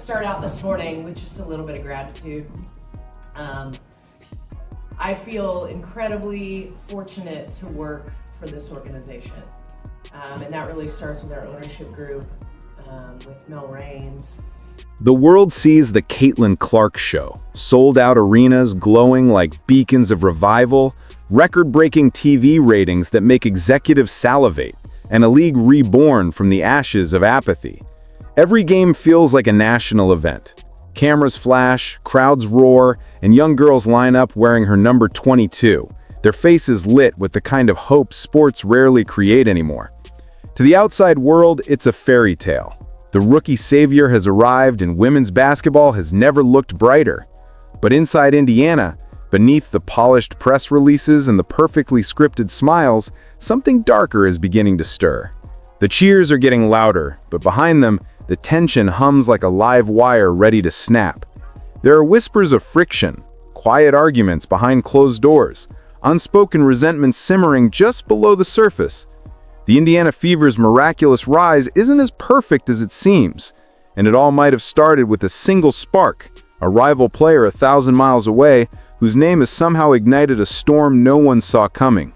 start out this morning with just a little bit of gratitude. I feel incredibly fortunate to work for this organization. And that really starts with our ownership group, with Mel Raines. The world sees the Caitlin Clark Show, sold-out arenas glowing like beacons of revival, record-breaking TV ratings that make executives salivate, and a league reborn from the ashes of apathy. Every game feels like a national event. Cameras flash, crowds roar, and young girls line up wearing her number 22, their faces lit with the kind of hope sports rarely create anymore. To the outside world, it's a fairy tale. The rookie savior has arrived and women's basketball has never looked brighter. But inside Indiana, beneath the polished press releases and the perfectly scripted smiles, something darker is beginning to stir. The cheers are getting louder, but behind them, the tension hums like a live wire ready to snap. There are whispers of friction, quiet arguments behind closed doors, unspoken resentment simmering just below the surface. The Indiana Fever's miraculous rise isn't as perfect as it seems, and it all might have started with a single spark, a rival player 1,000 miles away whose name has somehow ignited a storm no one saw coming.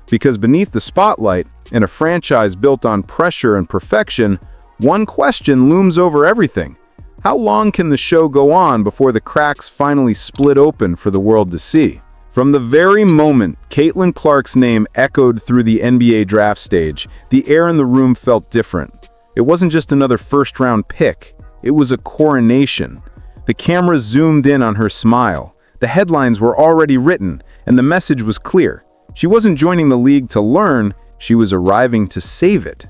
Because beneath the spotlight, in a franchise built on pressure and perfection, one question looms over everything. How long can the show go on before the cracks finally split open for the world to see? From the very moment Caitlin Clark's name echoed through the NBA draft stage, the air in the room felt different. It wasn't just another first-round pick. It was a coronation. The camera zoomed in on her smile. The headlines were already written, and the message was clear. She wasn't joining the league to learn, she was arriving to save it.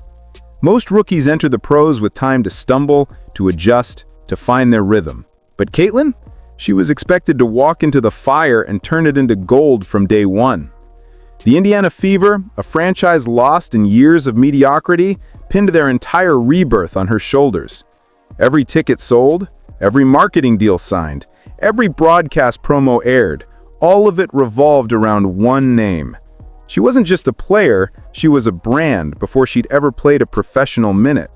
Most rookies enter the pros with time to stumble, to adjust, to find their rhythm. But Caitlin? She was expected to walk into the fire and turn it into gold from day one. The Indiana Fever, a franchise lost in years of mediocrity, pinned their entire rebirth on her shoulders. Every ticket sold, every marketing deal signed, every broadcast promo aired, all of it revolved around one name. She wasn't just a player, she was a brand before she'd ever played a professional minute.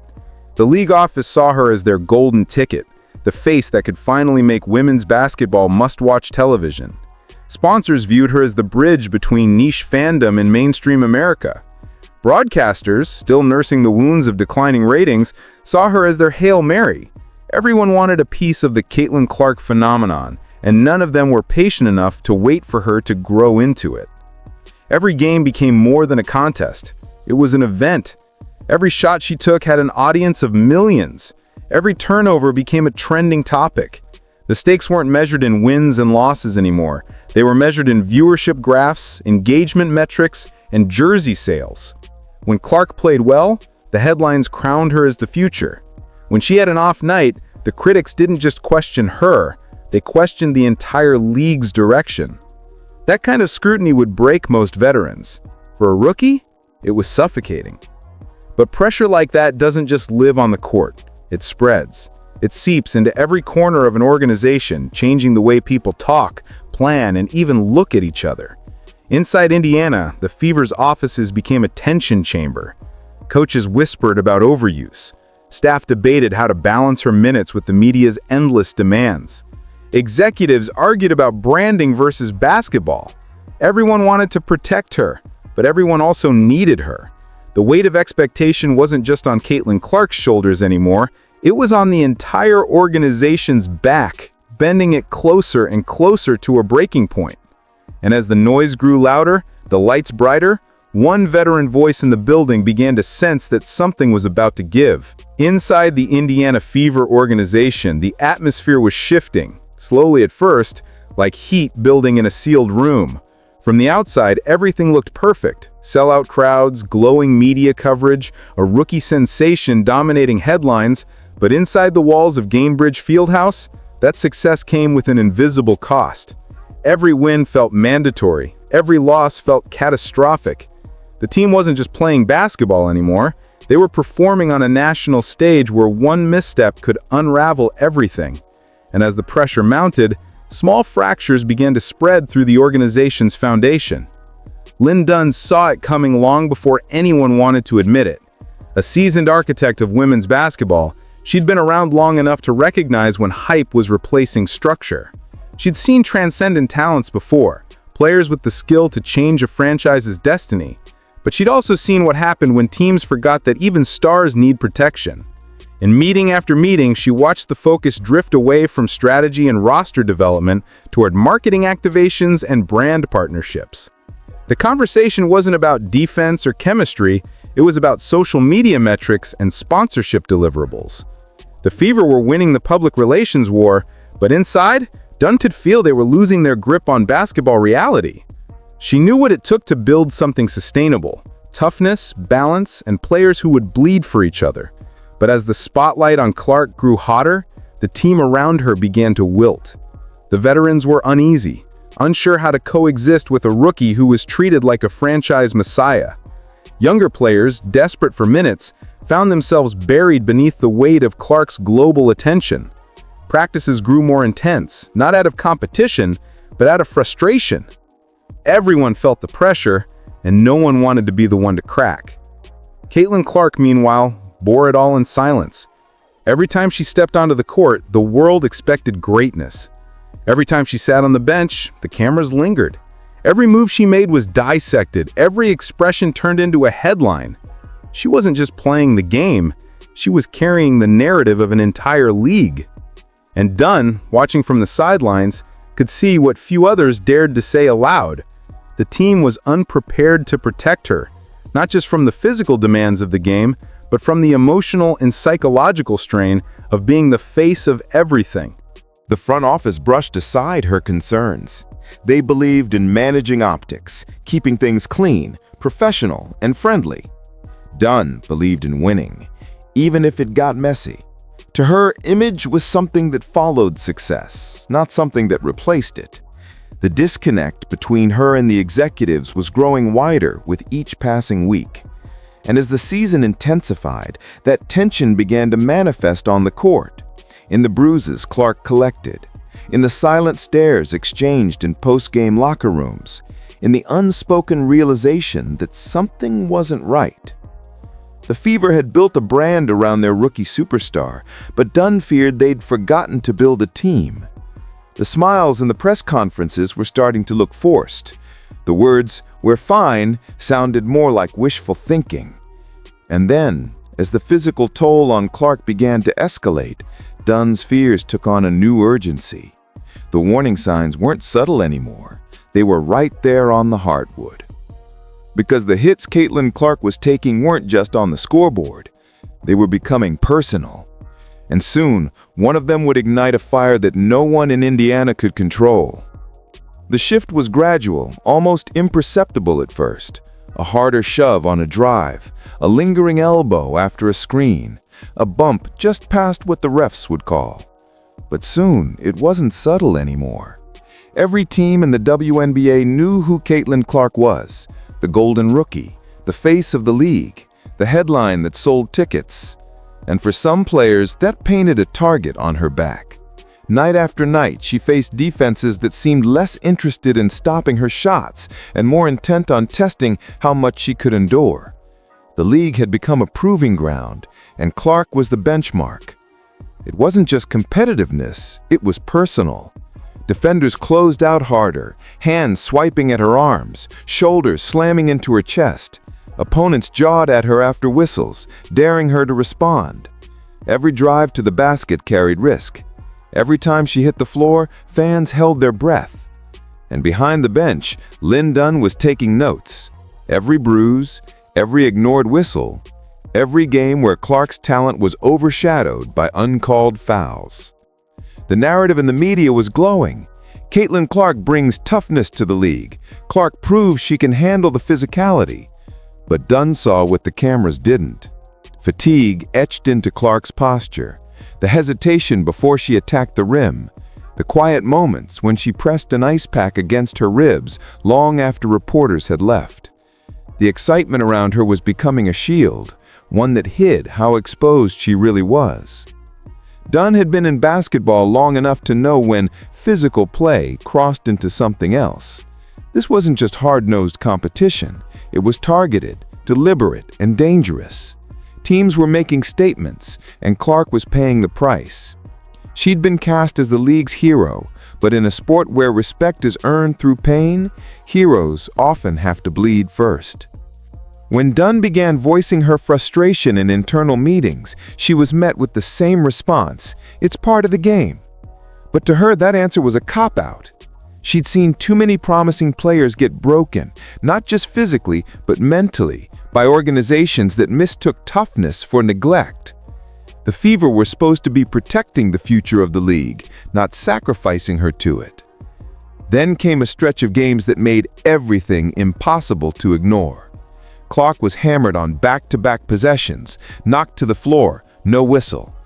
The league office saw her as their golden ticket, the face that could finally make women's basketball must-watch television. Sponsors viewed her as the bridge between niche fandom and mainstream America. Broadcasters, still nursing the wounds of declining ratings, saw her as their Hail Mary. Everyone wanted a piece of the Caitlin Clark phenomenon, and none of them were patient enough to wait for her to grow into it. Every game became more than a contest. It was an event. Every shot she took had an audience of millions. Every turnover became a trending topic. The stakes weren't measured in wins and losses anymore. They were measured in viewership graphs, engagement metrics, and jersey sales. When Clark played well, the headlines crowned her as the future. When she had an off night, the critics didn't just question her, they questioned the entire league's direction. That kind of scrutiny would break most veterans. For a rookie, it was suffocating. But pressure like that doesn't just live on the court. It spreads. It seeps into every corner of an organization, changing the way people talk, plan, and even look at each other. Inside Indiana, the Fever's offices became a tension chamber. Coaches whispered about overuse. Staff debated how to balance her minutes with the media's endless demands. Executives argued about branding versus basketball. Everyone wanted to protect her, but everyone also needed her. The weight of expectation wasn't just on Caitlin Clark's shoulders anymore, it was on the entire organization's back, bending it closer and closer to a breaking point. And as the noise grew louder, the lights brighter, one veteran voice in the building began to sense that something was about to give. Inside the Indiana Fever organization, the atmosphere was shifting. Slowly at first, like heat building in a sealed room. From the outside, everything looked perfect. Sellout crowds, glowing media coverage, a rookie sensation dominating headlines, but inside the walls of Gainbridge Fieldhouse, that success came with an invisible cost. Every win felt mandatory, every loss felt catastrophic. The team wasn't just playing basketball anymore, they were performing on a national stage where one misstep could unravel everything. And as the pressure mounted, small fractures began to spread through the organization's foundation. Lynn Dunn saw it coming long before anyone wanted to admit it. A seasoned architect of women's basketball, She'd been around long enough to recognize when hype was replacing structure. She'd seen transcendent talents before, players with the skill to change a franchise's destiny. But she'd also seen what happened when teams forgot that even stars need protection. In meeting after meeting, she watched the focus drift away from strategy and roster development toward marketing activations and brand partnerships. The conversation wasn't about defense or chemistry, it was about social media metrics and sponsorship deliverables. The Fever were winning the public relations war, but inside, Dunn could feel they were losing their grip on basketball reality. She knew what it took to build something sustainable: toughness, balance, and players who would bleed for each other. But as the spotlight on Clark grew hotter, the team around her began to wilt. The veterans were uneasy, unsure how to coexist with a rookie who was treated like a franchise messiah. Younger players, desperate for minutes, found themselves buried beneath the weight of Clark's global attention. Practices grew more intense, not out of competition, but out of frustration. Everyone felt the pressure, and no one wanted to be the one to crack. Caitlin Clark, meanwhile, bore it all in silence. Every time she stepped onto the court, the world expected greatness. Every time she sat on the bench, the cameras lingered. Every move she made was dissected, every expression turned into a headline. She wasn't just playing the game, she was carrying the narrative of an entire league. And Dunn, watching from the sidelines, could see what few others dared to say aloud. The team was unprepared to protect her, not just from the physical demands of the game, but from the emotional and psychological strain of being the face of everything. The front office brushed aside her concerns. They believed in managing optics, keeping things clean, professional, and friendly. Dunn believed in winning, even if it got messy. To her, image was something that followed success, not something that replaced it. The disconnect between her and the executives was growing wider with each passing week. And as the season intensified, that tension began to manifest on the court. In the bruises Clark collected, in the silent stares exchanged in post-game locker rooms, in the unspoken realization that something wasn't right. The Fever had built a brand around their rookie superstar, but Dunn feared they'd forgotten to build a team. The smiles in the press conferences were starting to look forced. The words, "we're fine," sounded more like wishful thinking. And then, as the physical toll on Clark began to escalate, Dunn's fears took on a new urgency. The warning signs weren't subtle anymore. They were right there on the hardwood. Because the hits Caitlin Clark was taking weren't just on the scoreboard. They were becoming personal. And soon, one of them would ignite a fire that no one in Indiana could control. The shift was gradual, almost imperceptible at first. A harder shove on a drive, a lingering elbow after a screen, a bump just past what the refs would call. But soon, it wasn't subtle anymore. Every team in the WNBA knew who Caitlin Clark was, the golden rookie, the face of the league, the headline that sold tickets. And for some players, that painted a target on her back. Night after night, she faced defenses that seemed less interested in stopping her shots and more intent on testing how much she could endure. The league had become a proving ground, and Clark was the benchmark. It wasn't just competitiveness, it was personal. Defenders closed out harder, hands swiping at her arms, shoulders slamming into her chest. Opponents jawed at her after whistles, daring her to respond. Every drive to the basket carried risk. Every time she hit the floor, fans held their breath. And behind the bench, Lynn Dunn was taking notes. Every bruise, every ignored whistle, every game where Clark's talent was overshadowed by uncalled fouls. The narrative in the media was glowing. Caitlin Clark brings toughness to the league. Clark proves she can handle the physicality. But Dunn saw what the cameras didn't. Fatigue etched into Clark's posture, the hesitation before she attacked the rim, the quiet moments when she pressed an ice pack against her ribs long after reporters had left. The excitement around her was becoming a shield, one that hid how exposed she really was. Dunn had been in basketball long enough to know when physical play crossed into something else. This wasn't just hard-nosed competition. It was targeted, deliberate, and dangerous. Teams were making statements, and Clark was paying the price. She'd been cast as the league's hero, but in a sport where respect is earned through pain, heroes often have to bleed first. When Dunn began voicing her frustration in internal meetings, she was met with the same response: "It's part of the game." But to her, that answer was a cop-out. She'd seen too many promising players get broken, not just physically, but mentally, by organizations that mistook toughness for neglect. The Fever were supposed to be protecting the future of the league, not sacrificing her to it. Then came a stretch of games that made everything impossible to ignore. Clark was hammered on back-to-back possessions, knocked to the floor, no whistle.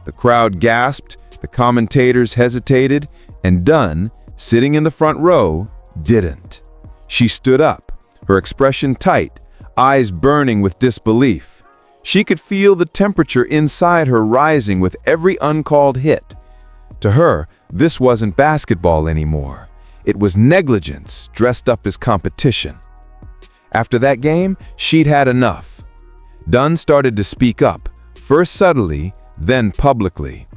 The crowd gasped, the commentators hesitated, and Dunn, sitting in the front row, didn't. She stood up, her expression tight, eyes burning with disbelief. She could feel the temperature inside her rising with every uncalled hit. To her, this wasn't basketball anymore. It was negligence dressed up as competition. After that game, she'd had enough. Dunn started to speak up, first subtly, then publicly.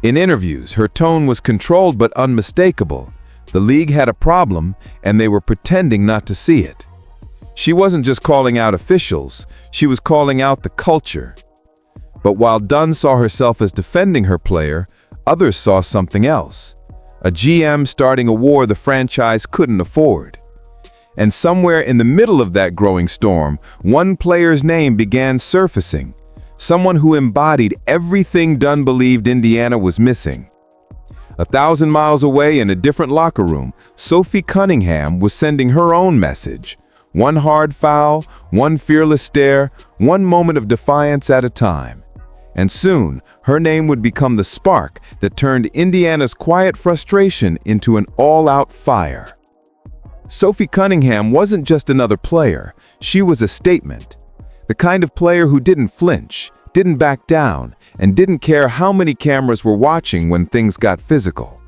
In interviews, her tone was controlled but unmistakable. The league had a problem, and they were pretending not to see it. She wasn't just calling out officials, she was calling out the culture. But while Dunn saw herself as defending her player, others saw something else. A GM starting a war the franchise couldn't afford. And somewhere in the middle of that growing storm, one player's name began surfacing. Someone who embodied everything Dunn believed Indiana was missing. 1,000 miles away in a different locker room, Sophie Cunningham was sending her own message. One hard foul, one fearless stare, one moment of defiance at a time. And soon, her name would become the spark that turned Indiana's quiet frustration into an all-out fire. Sophie Cunningham wasn't just another player, she was a statement. The kind of player who didn't flinch, didn't back down, and didn't care how many cameras were watching when things got physical.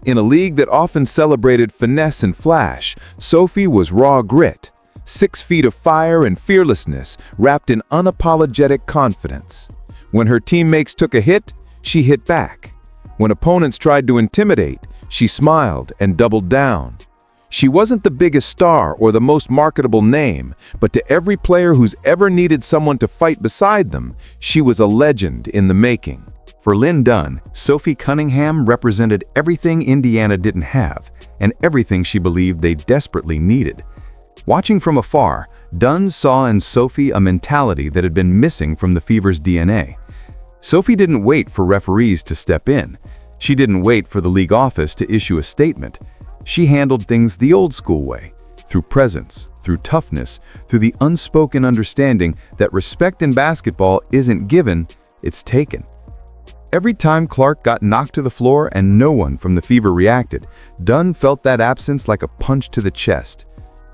In a league that often celebrated finesse and flash, Sophie was raw grit, 6 feet of fire and fearlessness wrapped in unapologetic confidence. When her teammates took a hit, she hit back. When opponents tried to intimidate, she smiled and doubled down. She wasn't the biggest star or the most marketable name, but to every player who's ever needed someone to fight beside them, she was a legend in the making. For Lynn Dunn, Sophie Cunningham represented everything Indiana didn't have, and everything she believed they desperately needed. Watching from afar, Dunn saw in Sophie a mentality that had been missing from the Fever's DNA. Sophie didn't wait for referees to step in. She didn't wait for the league office to issue a statement. She handled things the old-school way, through presence, through toughness, through the unspoken understanding that respect in basketball isn't given, it's taken. Every time Clark got knocked to the floor and no one from the Fever reacted, Dunn felt that absence like a punch to the chest.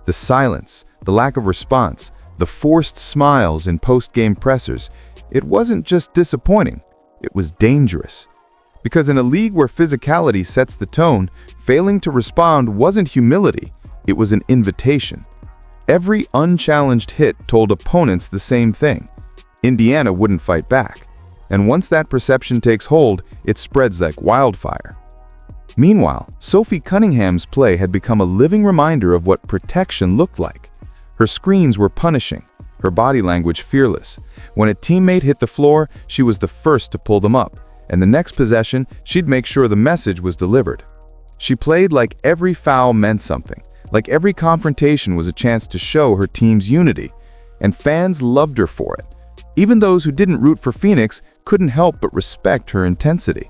The silence, the lack of response, the forced smiles in post-game pressers, it wasn't just disappointing, it was dangerous. Because in a league where physicality sets the tone, failing to respond wasn't humility, it was an invitation. Every unchallenged hit told opponents the same thing. Indiana wouldn't fight back. And once that perception takes hold, it spreads like wildfire. Meanwhile, Sophie Cunningham's play had become a living reminder of what protection looked like. Her screens were punishing, her body language fearless. When a teammate hit the floor, she was the first to pull them up. And the next possession, she'd make sure the message was delivered. She played like every foul meant something, like every confrontation was a chance to show her team's unity, and fans loved her for it. Even those who didn't root for Phoenix couldn't help but respect her intensity.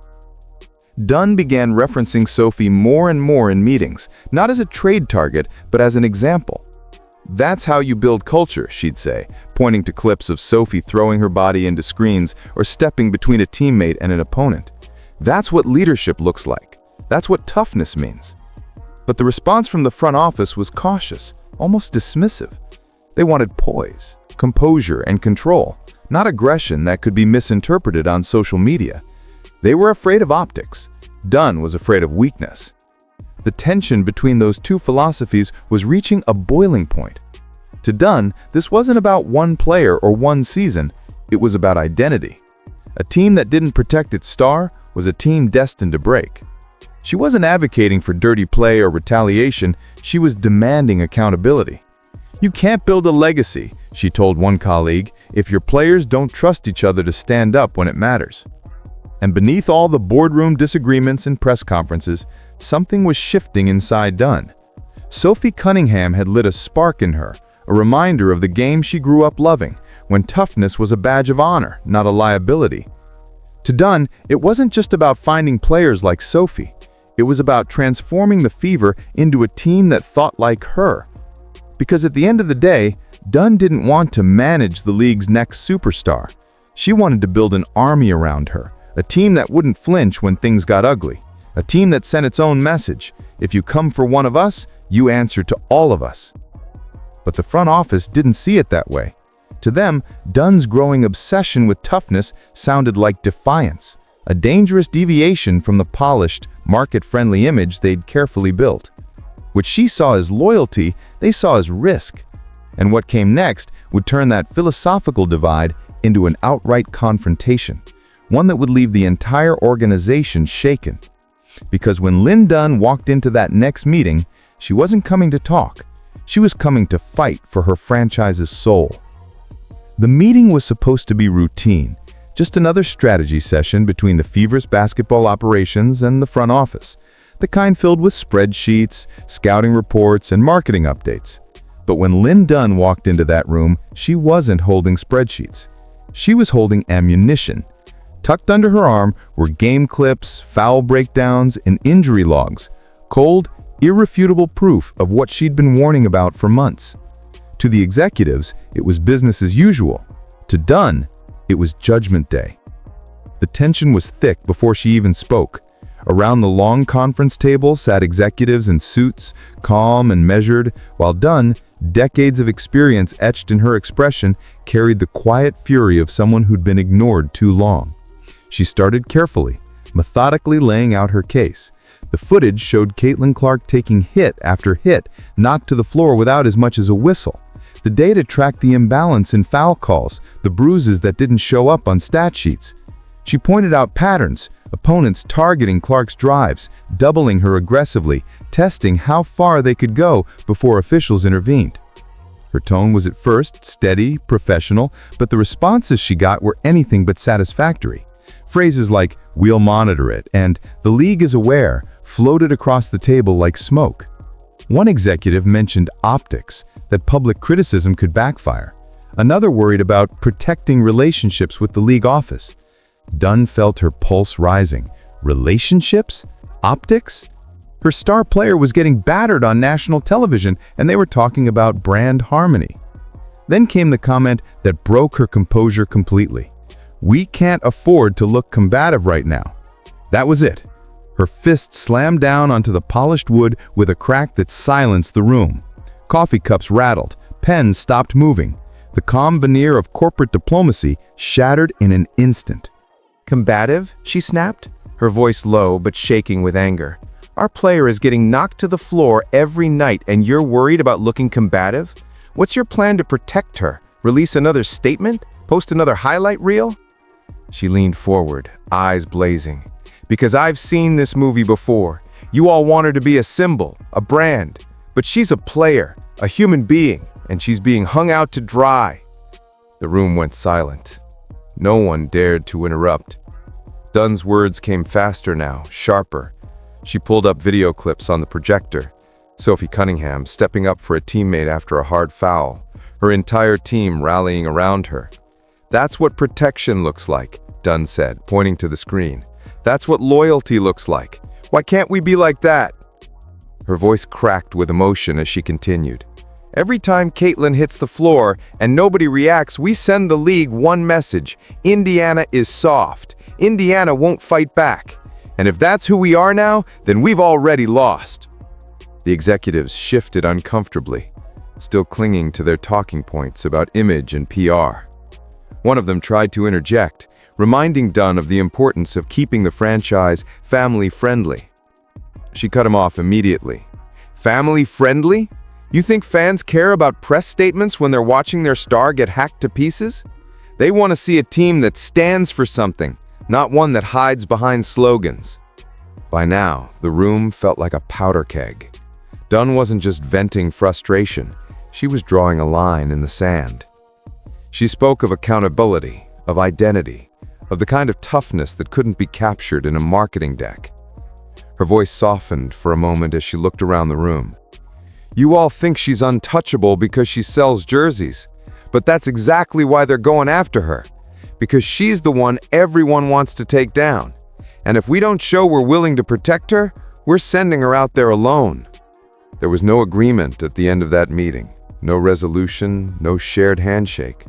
Dunn began referencing Sophie more and more in meetings, not as a trade target, but as an example. "That's how you build culture," she'd say, pointing to clips of Sophie throwing her body into screens or stepping between a teammate and an opponent. "That's what leadership looks like. That's what toughness means." But the response from the front office was cautious, almost dismissive. They wanted poise, composure, and control, not aggression that could be misinterpreted on social media. They were afraid of optics. Dunn was afraid of weakness. The tension between those two philosophies was reaching a boiling point. To Dunn, this wasn't about one player or one season. it was about identity. A team that didn't protect its star was a team destined to break. She wasn't advocating for dirty play or retaliation, she was demanding accountability. "You can't build a legacy," she told one colleague, "if your players don't trust each other to stand up when it matters." And beneath all the boardroom disagreements and press conferences, something was shifting inside Dunn. Sophie Cunningham had lit a spark in her, a reminder of the game she grew up loving, when toughness was a badge of honor, not a liability. To Dunn, it wasn't just about finding players like Sophie. It was about transforming the Fever into a team that thought like her. Because at the end of the day, Dunn didn't want to manage the league's next superstar. She wanted to build an army around her, a team that wouldn't flinch when things got ugly, a team that sent its own message. If you come for one of us, you answer to all of us. But the front office didn't see it that way. To them, Dunn's growing obsession with toughness sounded like defiance, a dangerous deviation from the polished, market-friendly image they'd carefully built. What she saw as loyalty, they saw as risk. And what came next would turn that philosophical divide into an outright confrontation, one that would leave the entire organization shaken. Because when Lynn Dunn walked into that next meeting, she wasn't coming to talk. She was coming to fight for her franchise's soul. The meeting was supposed to be routine, just another strategy session between the Fever's basketball operations and the front office, the kind filled with spreadsheets, scouting reports, and marketing updates. But when Lynn Dunn walked into that room, she wasn't holding spreadsheets. She was holding ammunition. Tucked under her arm were game clips, foul breakdowns, and injury logs, cold, irrefutable proof of what she'd been warning about for months. To the executives, it was business as usual. To Dunn, it was Judgment Day. The tension was thick before she even spoke. Around the long conference table sat executives in suits, calm and measured, while Dunn, decades of experience etched in her expression, carried the quiet fury of someone who'd been ignored too long. She started carefully, methodically laying out her case. The footage showed Caitlin Clark taking hit after hit, knocked to the floor without as much as a whistle. The data tracked the imbalance in foul calls, the bruises that didn't show up on stat sheets. She pointed out patterns, opponents targeting Clark's drives, doubling her aggressively, testing how far they could go before officials intervened. Her tone was at first steady, professional, but the responses she got were anything but satisfactory. Phrases like, "We'll monitor it," and "the league is aware," floated across the table like smoke. One executive mentioned optics, that public criticism could backfire. Another worried about protecting relationships with the league office. Dunn felt her pulse rising. Relationships? Optics? Her star player was getting battered on national television, and they were talking about brand harmony. Then came the comment that broke her composure completely. "We can't afford to look combative right now." That was it. Her fist slammed down onto the polished wood with a crack that silenced the room. Coffee cups rattled, pens stopped moving. The calm veneer of corporate diplomacy shattered in an instant. "Combative?" she snapped, her voice low but shaking with anger. "Our player is getting knocked to the floor every night and you're worried about looking combative? What's your plan to protect her? Release another statement? Post another highlight reel?" She leaned forward, eyes blazing. "Because I've seen this movie before. You all want her to be a symbol, a brand. But she's a player, a human being, and she's being hung out to dry." The room went silent. No one dared to interrupt. Dunn's words came faster now, sharper. She pulled up video clips on the projector. Sophie Cunningham stepping up for a teammate after a hard foul, her entire team rallying around her. "That's what protection looks like," Dunn said, pointing to the screen. "That's what loyalty looks like. Why can't we be like that?" Her voice cracked with emotion as she continued. "Every time Caitlin hits the floor and nobody reacts, we send the league one message. Indiana is soft. Indiana won't fight back. And if that's who we are now, then we've already lost." The executives shifted uncomfortably, still clinging to their talking points about image and PR. One of them tried to interject, reminding Dunn of the importance of keeping the franchise family-friendly. She cut him off immediately. "Family-friendly? You think fans care about press statements when they're watching their star get hacked to pieces? They want to see a team that stands for something, not one that hides behind slogans. By now, the room felt like a powder keg. Dunn wasn't just venting frustration, she was drawing a line in the sand. She spoke of accountability, of identity, of the kind of toughness that couldn't be captured in a marketing deck. Her voice softened for a moment as she looked around the room. You all think she's untouchable because she sells jerseys, but that's exactly why they're going after her, because she's the one everyone wants to take down. And if we don't show we're willing to protect her, we're sending her out there alone. There was no agreement at the end of that meeting, no resolution, no shared handshake,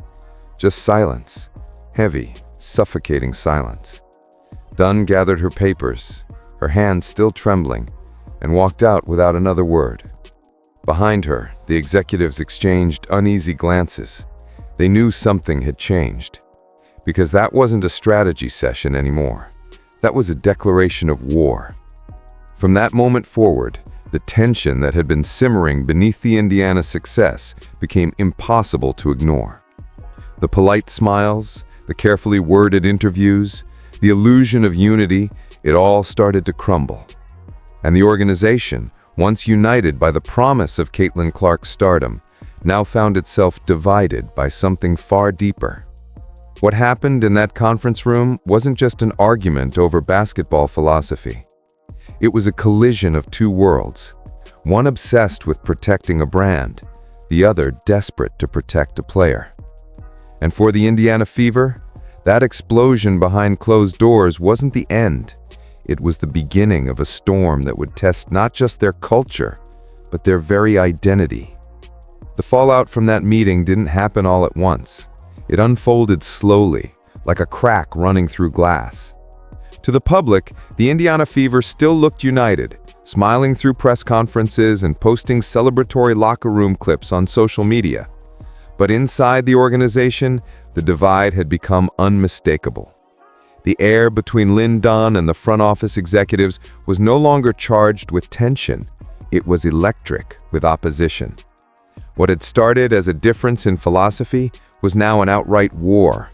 just silence, heavy, suffocating silence. Dunn gathered her papers, her hands still trembling, and walked out without another word. Behind her, the executives exchanged uneasy glances. They knew something had changed, because that wasn't a strategy session anymore. That was a declaration of war. From that moment forward, the tension that had been simmering beneath the Indiana success became impossible to ignore. The polite smiles, the carefully worded interviews, the illusion of unity, it all started to crumble. And the organization, once united by the promise of Caitlin Clark's stardom, now found itself divided by something far deeper. What happened in that conference room wasn't just an argument over basketball philosophy. It was a collision of two worlds, one obsessed with protecting a brand, the other desperate to protect a player. And for the Indiana Fever, that explosion behind closed doors wasn't the end. It was the beginning of a storm that would test not just their culture, but their very identity. The fallout from that meeting didn't happen all at once. It unfolded slowly, like a crack running through glass. To the public, the Indiana Fever still looked united, smiling through press conferences and posting celebratory locker room clips on social media. But inside the organization, the divide had become unmistakable. The air between Lynn Dunn and the front office executives was no longer charged with tension. It was electric with opposition. What had started as a difference in philosophy was now an outright war.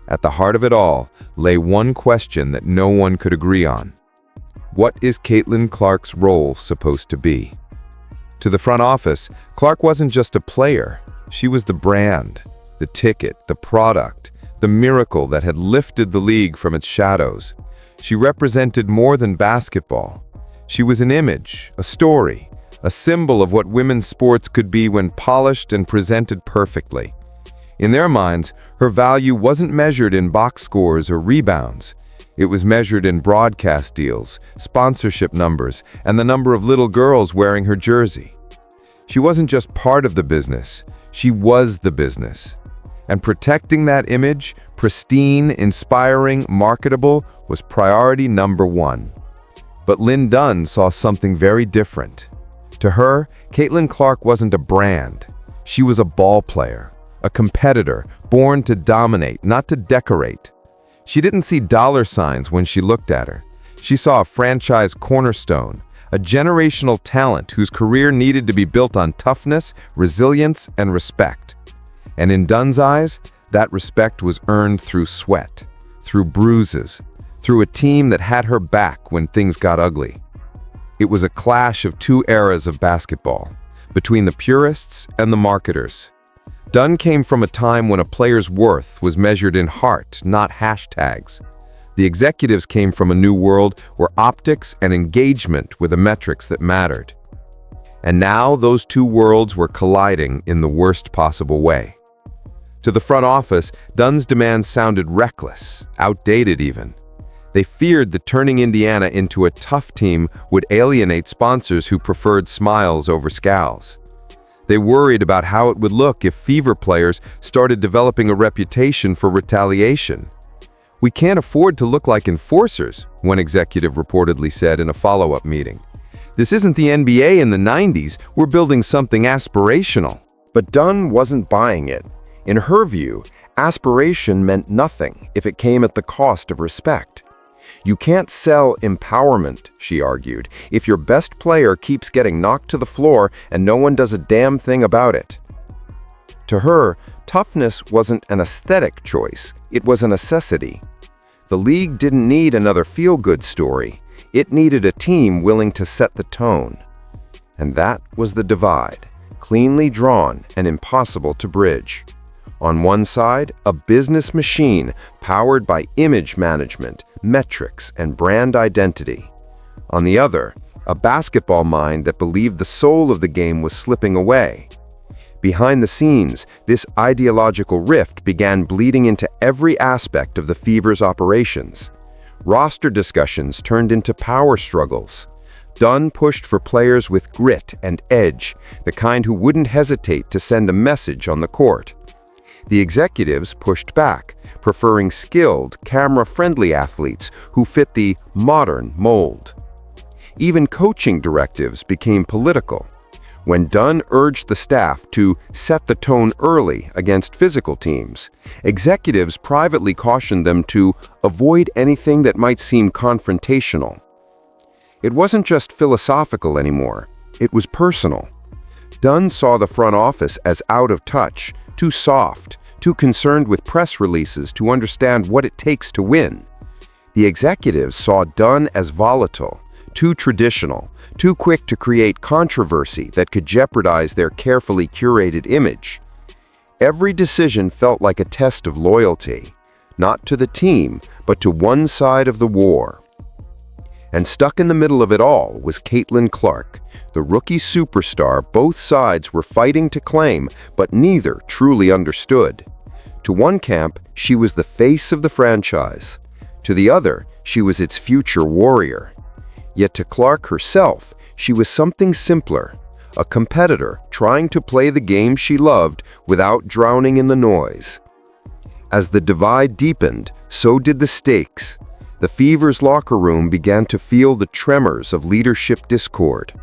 At the heart of it all lay one question that no one could agree on. What is Caitlin Clark's role supposed to be? To the front office, Clark wasn't just a player. She was the brand, the ticket, the product, the miracle that had lifted the league from its shadows. She represented more than basketball. She was an image, a story, a symbol of what women's sports could be when polished and presented perfectly. In their minds, her value wasn't measured in box scores or rebounds. It was measured in broadcast deals, sponsorship numbers, and the number of little girls wearing her jersey. She wasn't just part of the business, she was the business. And protecting that image, pristine, inspiring, marketable, was priority number one. But Lynn Dunn saw something very different. To her, Caitlin Clark wasn't a brand. She was a ball player, a competitor, born to dominate, not to decorate. She didn't see dollar signs when she looked at her. She saw a franchise cornerstone, a generational talent whose career needed to be built on toughness, resilience, and respect. And in Dunn's eyes, that respect was earned through sweat, through bruises, through a team that had her back when things got ugly. It was a clash of two eras of basketball, between the purists and the marketers. Dunn came from a time when a player's worth was measured in heart, not hashtags. The executives came from a new world where optics and engagement were the metrics that mattered. And now those two worlds were colliding in the worst possible way. To the front office, Dunn's demands sounded reckless, outdated even. They feared that turning Indiana into a tough team would alienate sponsors who preferred smiles over scowls. They worried about how it would look if Fever players started developing a reputation for retaliation. "We can't afford to look like enforcers," one executive reportedly said in a follow-up meeting. "This isn't the NBA in the 90s, we're building something aspirational." But Dunn wasn't buying it. In her view, aspiration meant nothing if it came at the cost of respect. You can't sell empowerment, she argued, if your best player keeps getting knocked to the floor and no one does a damn thing about it. To her, Toughness wasn't an aesthetic choice, it was a necessity. The league didn't need another feel-good story, it needed a team willing to set the tone. And that was the divide, cleanly drawn and impossible to bridge. On one side, a business machine powered by image management, metrics, and brand identity. On the other, a basketball mind that believed the soul of the game was slipping away. Behind the scenes, this ideological rift began bleeding into every aspect of the Fever's operations. Roster discussions turned into power struggles. Dunn pushed for players with grit and edge, the kind who wouldn't hesitate to send a message on the court. The executives pushed back, preferring skilled, camera-friendly athletes who fit the modern mold. Even coaching directives became political. When Dunn urged the staff to set the tone early against physical teams, executives privately cautioned them to avoid anything that might seem confrontational. It wasn't just philosophical anymore, it was personal. Dunn saw the front office as out of touch, too soft, too concerned with press releases to understand what it takes to win. The executives saw Dunn as volatile, too traditional, too quick to create controversy that could jeopardize their carefully curated image. Every decision felt like a test of loyalty, not to the team, but to one side of the war. And stuck in the middle of it all was Caitlin Clark, the rookie superstar both sides were fighting to claim, but neither truly understood. To one camp, she was the face of the franchise. To the other, she was its future warrior. Yet to Clark herself, she was something simpler, a competitor trying to play the game she loved without drowning in the noise. As the divide deepened, so did the stakes. The Fever's locker room began to feel the tremors of leadership discord.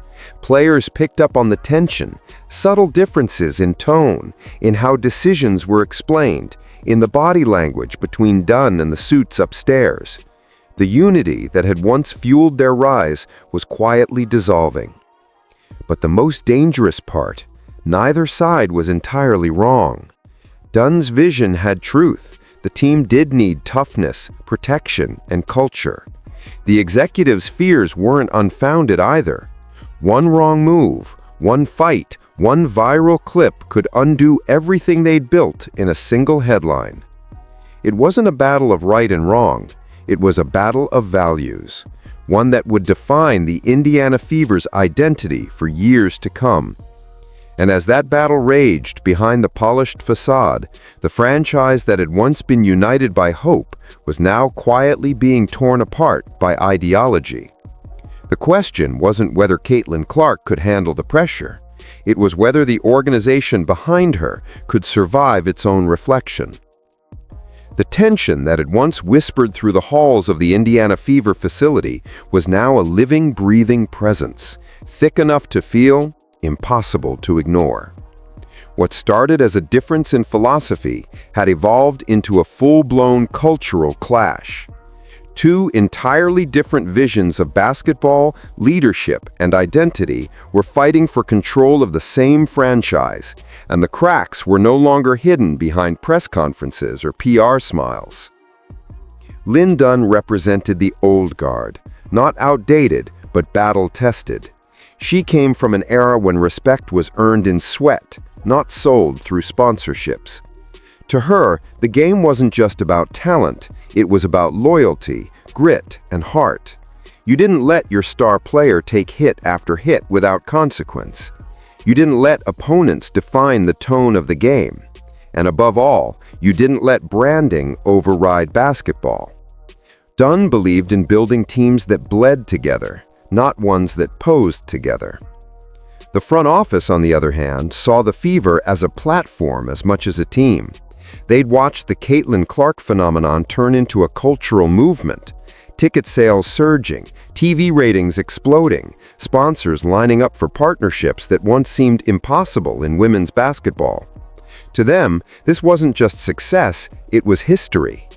Players picked up on the tension, subtle differences in tone, in how decisions were explained, in the body language between Dunn and the suits upstairs. The unity that had once fueled their rise was quietly dissolving. But the most dangerous part, neither side was entirely wrong. Dunn's vision had truth. The team did need toughness, protection, and culture. The executives' fears weren't unfounded either. One wrong move, one fight, one viral clip could undo everything they'd built in a single headline. It wasn't a battle of right and wrong. It was a battle of values, one that would define the Indiana Fever's identity for years to come. And as that battle raged behind the polished facade, the franchise that had once been united by hope was now quietly being torn apart by ideology. The question wasn't whether Caitlin Clark could handle the pressure. It was whether the organization behind her could survive its own reflection. The tension that had once whispered through the halls of the Indiana Fever facility was now a living, breathing presence, thick enough to feel, impossible to ignore. What started as a difference in philosophy had evolved into a full-blown cultural clash. Two entirely different visions of basketball, leadership, and identity were fighting for control of the same franchise, and the cracks were no longer hidden behind press conferences or PR smiles. Lynn Dunn represented the old guard, not outdated, but battle-tested. She came from an era when respect was earned in sweat, not sold through sponsorships. To her, the game wasn't just about talent, it was about loyalty, grit, and heart. You didn't let your star player take hit after hit without consequence. You didn't let opponents define the tone of the game. And above all, you didn't let branding override basketball. Dunn believed in building teams that bled together, not ones that posed together. The front office, on the other hand, saw the Fever as a platform as much as a team. They'd watched the Caitlin Clark phenomenon turn into a cultural movement. Ticket sales surging, TV ratings exploding, sponsors lining up for partnerships that once seemed impossible in women's basketball. To them, this wasn't just success, it was history.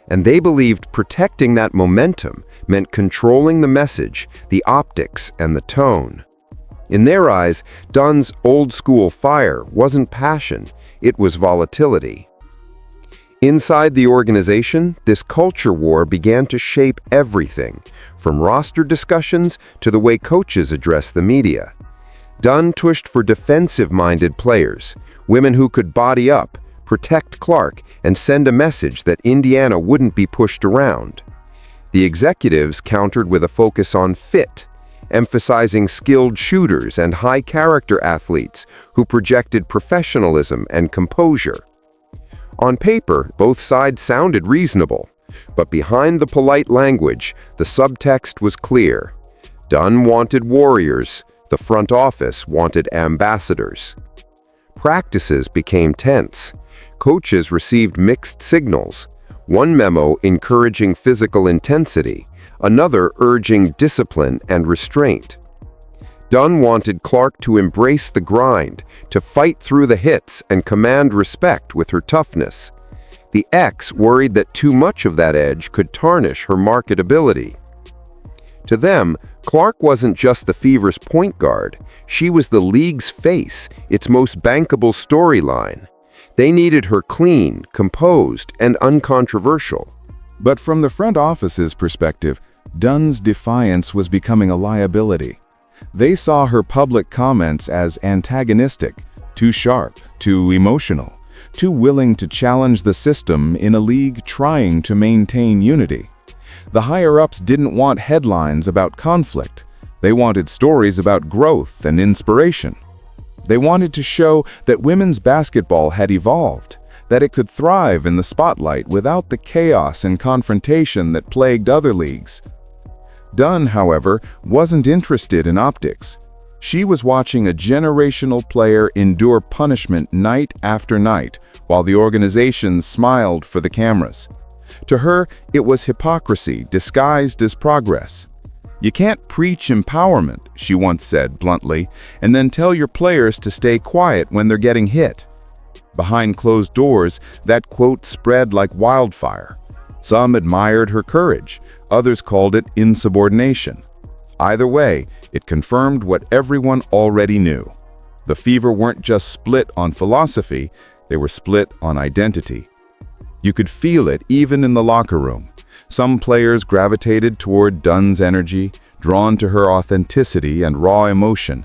And they believed protecting that momentum meant controlling the message, the optics, and the tone. In their eyes, Dunn's old-school fire wasn't passion, it was volatility. Inside the organization, this culture war began to shape everything, from roster discussions to the way coaches address the media. Dunn pushed for defensive-minded players, women who could body up, protect Clark, and send a message that Indiana wouldn't be pushed around. The executives countered with a focus on fit, emphasizing skilled shooters and high-character athletes who projected professionalism and composure. On paper, both sides sounded reasonable, but behind the polite language, the subtext was clear. Dunn wanted warriors, the front office wanted ambassadors. Practices became tense. Coaches received mixed signals, one memo encouraging physical intensity, another urging discipline and restraint. Dunn wanted Clark to embrace the grind, to fight through the hits and command respect with her toughness. The ex worried that too much of that edge could tarnish her marketability. To them, Clark wasn't just the Fever's point guard. She was the league's face, its most bankable storyline. They needed her clean, composed, and uncontroversial. But from the front office's perspective, Dunn's defiance was becoming a liability. They saw her public comments as antagonistic, too sharp, too emotional, too willing to challenge the system in a league trying to maintain unity. The higher-ups didn't want headlines about conflict. They wanted stories about growth and inspiration. They wanted to show that women's basketball had evolved, that it could thrive in the spotlight without the chaos and confrontation that plagued other leagues. Dunn, however, wasn't interested in optics. She was watching a generational player endure punishment night after night while the organization smiled for the cameras. To her, it was hypocrisy disguised as progress. "You can't preach empowerment," she once said bluntly, "and then tell your players to stay quiet when they're getting hit." Behind closed doors, that quote spread like wildfire. Some admired her courage, others called it insubordination. Either way, it confirmed what everyone already knew. The Fever weren't just split on philosophy, they were split on identity. You could feel it even in the locker room. Some players gravitated toward Dunn's energy, drawn to her authenticity and raw emotion.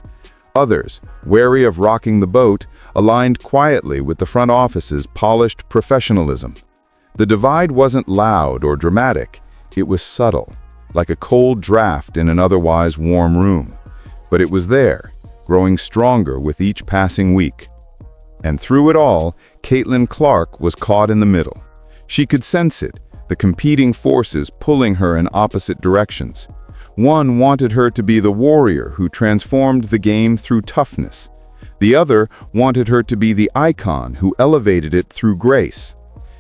Others, wary of rocking the boat, aligned quietly with the front office's polished professionalism. The divide wasn't loud or dramatic, it was subtle, like a cold draft in an otherwise warm room. But it was there, growing stronger with each passing week. And through it all, Caitlin Clark was caught in the middle. She could sense it, the competing forces pulling her in opposite directions. One wanted her to be the warrior who transformed the game through toughness. The other wanted her to be the icon who elevated it through grace.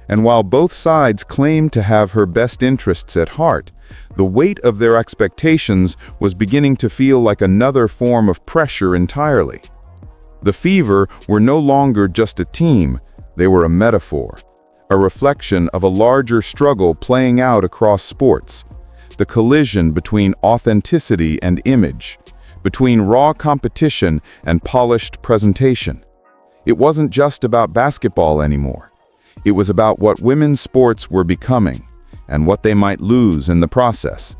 And while both sides claimed to have her best interests at heart, the weight of their expectations was beginning to feel like another form of pressure entirely. The Fever were no longer just a team, they were a metaphor, a reflection of a larger struggle playing out across sports. The collision between authenticity and image, between raw competition and polished presentation. It wasn't just about basketball anymore. It was about what women's sports were becoming, and what they might lose in the process.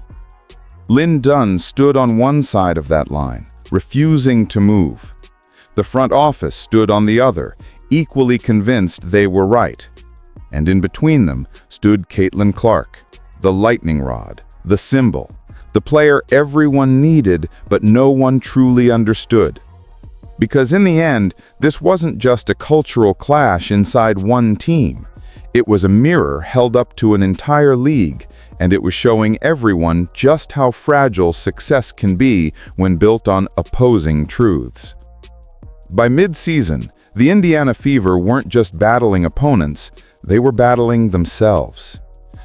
Lynn Dunn stood on one side of that line, refusing to move. The front office stood on the other, equally convinced they were right. And in between them stood Caitlin Clark, the lightning rod, the symbol, the player everyone needed but no one truly understood. Because in the end, this wasn't just a cultural clash inside one team. It was a mirror held up to an entire league, and it was showing everyone just how fragile success can be when built on opposing truths. By mid-season, the Indiana Fever weren't just battling opponents, they were battling themselves.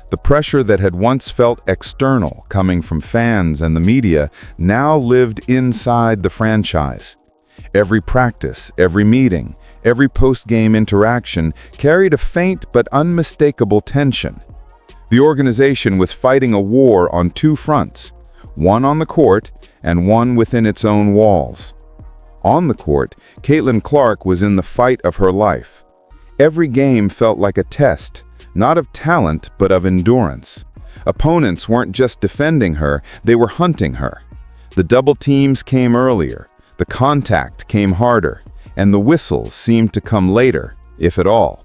The pressure that had once felt external, coming from fans and the media, now lived inside the franchise. Every practice, every meeting, every post-game interaction carried a faint but unmistakable tension. The organization was fighting a war on two fronts, one on the court and one within its own walls. On the court, Caitlin Clark was in the fight of her life. Every game felt like a test, not of talent, but of endurance. Opponents weren't just defending her, they were hunting her. The double teams came earlier, the contact came harder, and the whistles seemed to come later, if at all.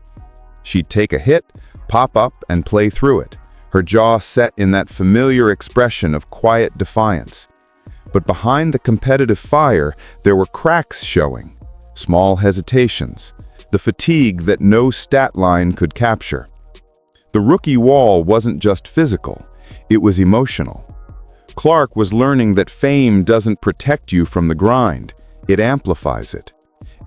She'd take a hit, pop up, and play through it, her jaw set in that familiar expression of quiet defiance. But behind the competitive fire, there were cracks showing, small hesitations, the fatigue that no stat line could capture. The rookie wall wasn't just physical, it was emotional. Clark was learning that fame doesn't protect you from the grind, it amplifies it.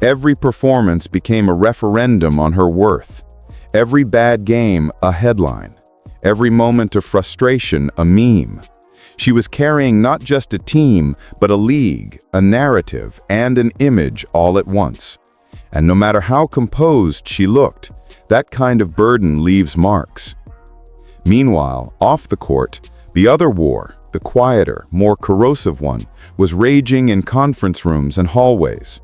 Every performance became a referendum on her worth. Every bad game, a headline. Every moment of frustration, a meme. She was carrying not just a team, but a league, a narrative, and an image all at once. And no matter how composed she looked, that kind of burden leaves marks. Meanwhile, off the court, the other war, the quieter, more corrosive one, was raging in conference rooms and hallways.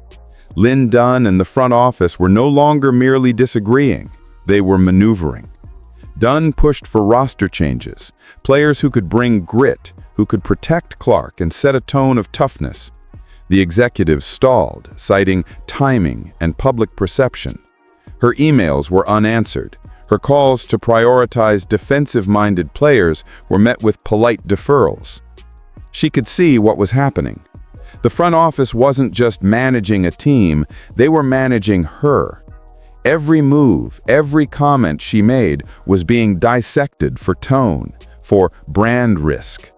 Lynn Dunn and the front office were no longer merely disagreeing, they were maneuvering. Dunn pushed for roster changes, players who could bring grit, who could protect Clark and set a tone of toughness. The executives stalled, citing timing and public perception. Her emails were unanswered. Her calls to prioritize defensive-minded players were met with polite deferrals. She could see what was happening. The front office wasn't just managing a team, they were managing her. Every move, every comment she made was being dissected for tone, for brand risk.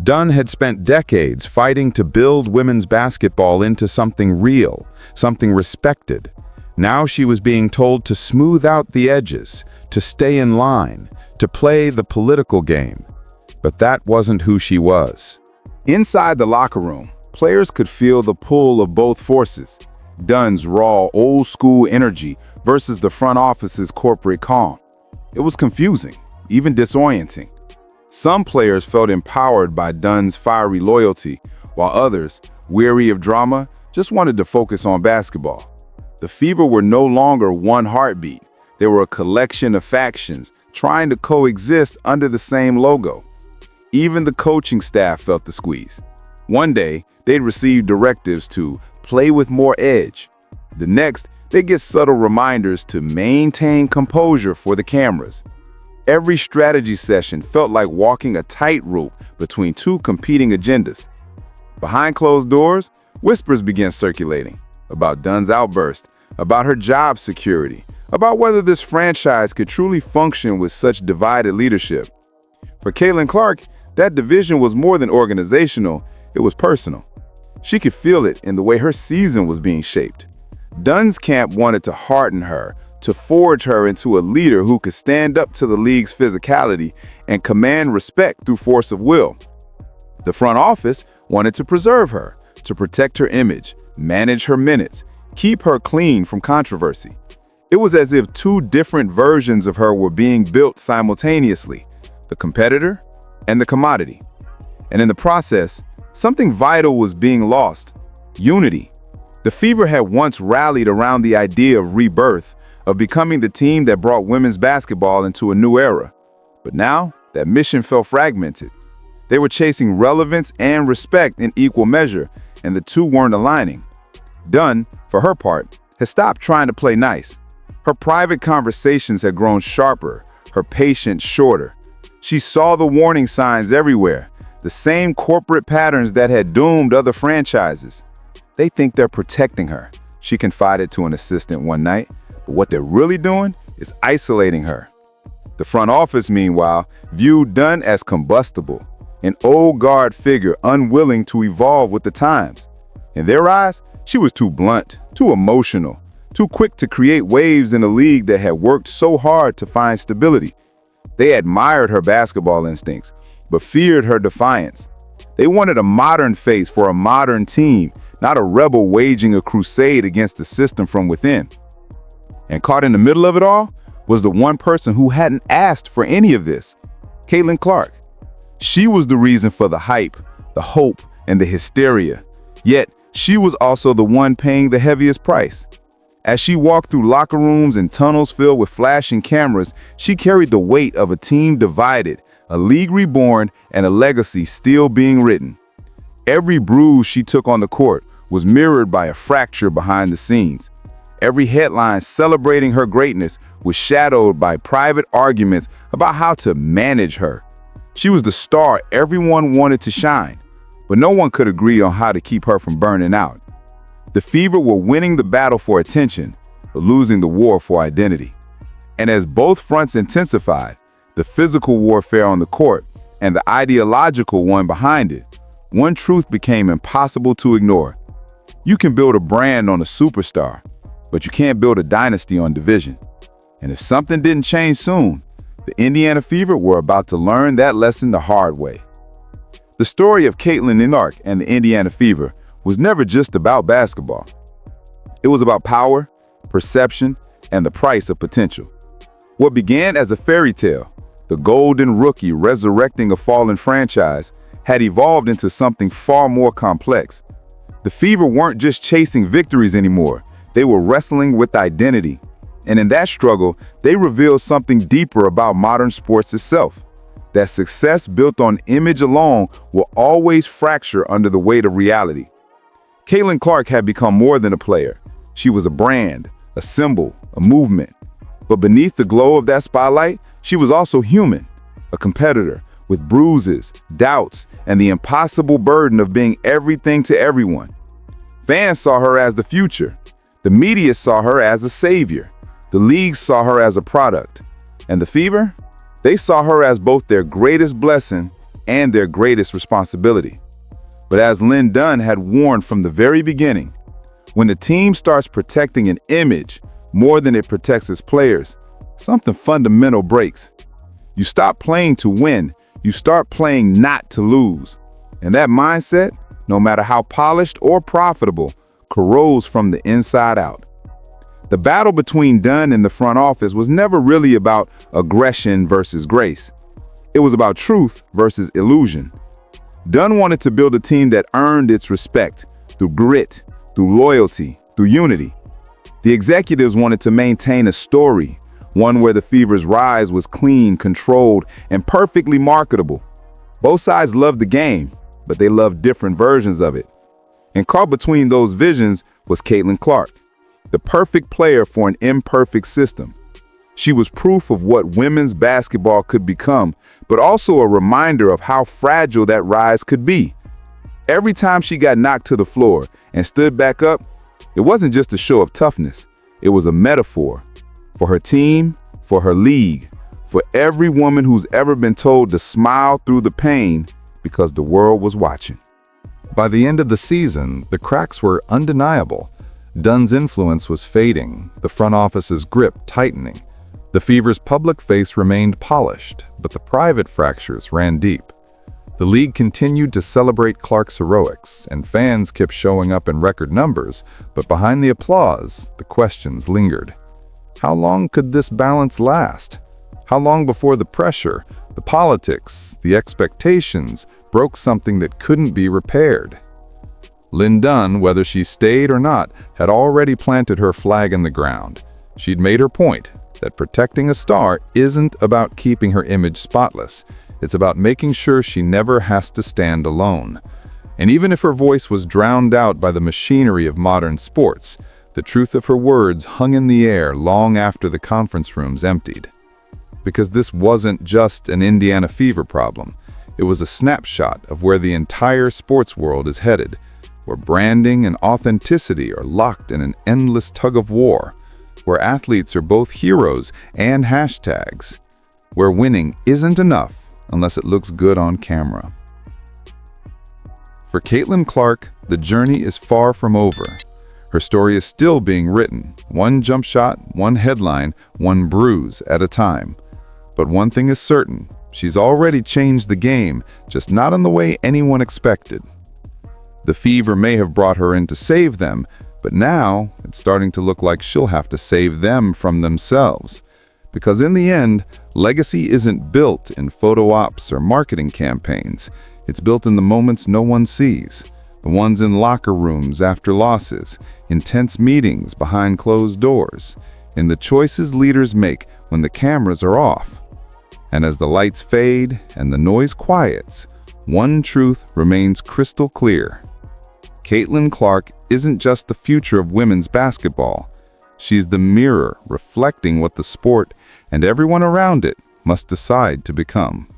Dunn had spent decades fighting to build women's basketball into something real, something respected. Now she was being told to smooth out the edges, to stay in line, to play the political game. But that wasn't who she was. Inside the locker room, players could feel the pull of both forces. Dunn's raw, old-school energy versus the front office's corporate calm. It was confusing, even disorienting. Some players felt empowered by Dunn's fiery loyalty, while others, weary of drama, just wanted to focus on basketball. The Fever were no longer one heartbeat. They were a collection of factions trying to coexist under the same logo. Even the coaching staff felt the squeeze. One day, they'd receive directives to play with more edge. The next, they'd get subtle reminders to maintain composure for the cameras. Every strategy session felt like walking a tightrope between two competing agendas. Behind closed doors, whispers began circulating about Dunn's outburst, about her job security, about whether this franchise could truly function with such divided leadership. For Caitlin Clark, that division was more than organizational, it was personal. She could feel it in the way her season was being shaped. Dunn's camp wanted to harden her, to forge her into a leader who could stand up to the league's physicality and command respect through force of will. The front office wanted to preserve her, to protect her image, manage her minutes, keep her clean from controversy. It was as if two different versions of her were being built simultaneously, the competitor and the commodity. And in the process, something vital was being lost: unity. The Fever had once rallied around the idea of rebirth, of becoming the team that brought women's basketball into a new era. But now, that mission felt fragmented. They were chasing relevance and respect in equal measure, and the two weren't aligning. Dunn, for her part, had stopped trying to play nice. Her private conversations had grown sharper, her patience shorter. She saw the warning signs everywhere, the same corporate patterns that had doomed other franchises. They think they're protecting her, she confided to an assistant one night, but what they're really doing is isolating her. The front office, meanwhile, viewed Dunn as combustible, an old guard figure unwilling to evolve with the times. In their eyes, she was too blunt, too emotional, too quick to create waves in a league that had worked so hard to find stability. They admired her basketball instincts, but feared her defiance. They wanted a modern face for a modern team, not a rebel waging a crusade against the system from within. And caught in the middle of it all was the one person who hadn't asked for any of this: Caitlin Clark. She was the reason for the hype, the hope, and the hysteria. Yet, she was also the one paying the heaviest price. As she walked through locker rooms and tunnels filled with flashing cameras, she carried the weight of a team divided, a league reborn, and a legacy still being written. Every bruise she took on the court was mirrored by a fracture behind the scenes. Every headline celebrating her greatness was shadowed by private arguments about how to manage her. She was the star everyone wanted to shine, but no one could agree on how to keep her from burning out. The Fever were winning the battle for attention, but losing the war for identity. And as both fronts intensified, the physical warfare on the court and the ideological one behind it, one truth became impossible to ignore. You can build a brand on a superstar, but you can't build a dynasty on division. And if something didn't change soon, the Indiana Fever were about to learn that lesson the hard way. The story of Caitlin Clark and the Indiana Fever was never just about basketball. It was about power, perception, and the price of potential. What began as a fairy tale, the golden rookie resurrecting a fallen franchise, had evolved into something far more complex. The Fever weren't just chasing victories anymore. They were wrestling with identity. And in that struggle, they revealed something deeper about modern sports itself. That success built on image alone will always fracture under the weight of reality. Caitlin Clark had become more than a player. She was a brand, a symbol, a movement. But beneath the glow of that spotlight, she was also human, a competitor with bruises, doubts, and the impossible burden of being everything to everyone. Fans saw her as the future. The media saw her as a savior. The league saw her as a product. And the Fever? They saw her as both their greatest blessing and their greatest responsibility. But as Lynn Dunn had warned from the very beginning, when the team starts protecting an image more than it protects its players, something fundamental breaks. You stop playing to win, you start playing not to lose. And that mindset, no matter how polished or profitable, corrodes from the inside out. The battle between Dunn and the front office was never really about aggression versus grace. It was about truth versus illusion. Dunn wanted to build a team that earned its respect through grit, through loyalty, through unity. The executives wanted to maintain a story, one where the Fever's rise was clean, controlled, and perfectly marketable. Both sides loved the game, but they loved different versions of it. And caught between those visions was Caitlin Clark, the perfect player for an imperfect system. She was proof of what women's basketball could become, but also a reminder of how fragile that rise could be. Every time she got knocked to the floor and stood back up, it wasn't just a show of toughness. It was a metaphor for her team, for her league, for every woman who's ever been told to smile through the pain because the world was watching. By the end of the season, the cracks were undeniable. Dunn's influence was fading, the front office's grip tightening. The Fever's public face remained polished, but the private fractures ran deep. The league continued to celebrate Clark's heroics, and fans kept showing up in record numbers, but behind the applause, the questions lingered. How long could this balance last? How long before the pressure, the politics, the expectations broke something that couldn't be repaired? Lynn Dunn, whether she stayed or not, had already planted her flag in the ground. She'd made her point that protecting a star isn't about keeping her image spotless. It's about making sure she never has to stand alone. And even if her voice was drowned out by the machinery of modern sports, the truth of her words hung in the air long after the conference rooms emptied. Because this wasn't just an Indiana Fever problem. It was a snapshot of where the entire sports world is headed, where branding and authenticity are locked in an endless tug-of-war, where athletes are both heroes and hashtags, where winning isn't enough unless it looks good on camera. For Caitlin Clark, the journey is far from over. Her story is still being written, one jump shot, one headline, one bruise at a time. But one thing is certain, she's already changed the game, just not in the way anyone expected. The Fever may have brought her in to save them, but now it's starting to look like she'll have to save them from themselves. Because in the end, legacy isn't built in photo ops or marketing campaigns. It's built in the moments no one sees, the ones in locker rooms after losses, intense meetings behind closed doors, in the choices leaders make when the cameras are off. And as the lights fade and the noise quiets, one truth remains crystal clear. Caitlin Clark isn't just the future of women's basketball. She's the mirror reflecting what the sport and everyone around it must decide to become.